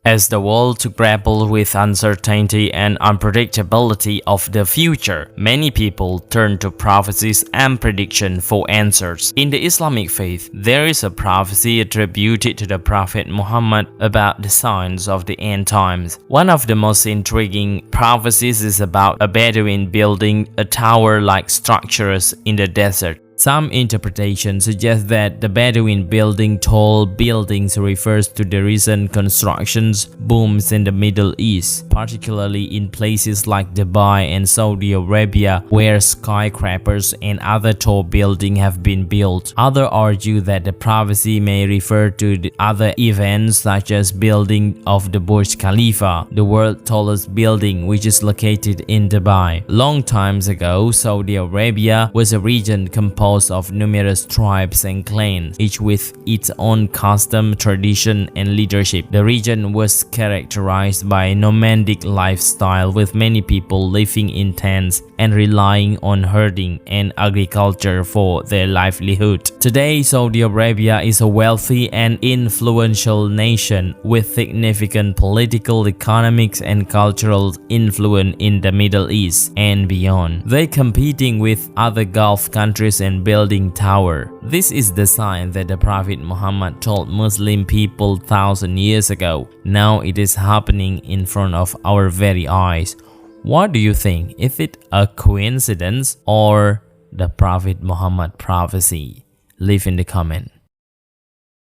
As the world to grapple with uncertainty and unpredictability of the future, many people turn to prophecies and prediction for answers. In the Islamic faith, there is a prophecy attributed to the Prophet Muhammad about the signs of the end times. One of the most intriguing prophecies is about a Bedouin building a tower-like structures in the desert. Some interpretations suggest that the Bedouin building tall buildings refers to the recent constructions booms in the Middle East, particularly in places like Dubai and Saudi Arabia, where skyscrapers and other tall buildings have been built. Others argue that the prophecy may refer to the other events such as building of the Burj Khalifa, the world's tallest building which is located in Dubai. Long times ago, Saudi Arabia was a region composed of numerous tribes and clans, each with its own custom, tradition, and leadership. The region was characterized by a nomadic lifestyle, with many people living in tents and relying on herding and agriculture for their livelihood. Today, Saudi Arabia is a wealthy and influential nation with significant political, economic, and cultural influence in the Middle East and beyond. They competing with other Gulf countries and building tower. This is the sign that the Prophet Muhammad told Muslim people 1,000 years ago. Now it is happening in front of our very eyes. What do you think? Is it a coincidence or the Prophet Muhammad prophecy? Leave in the comment.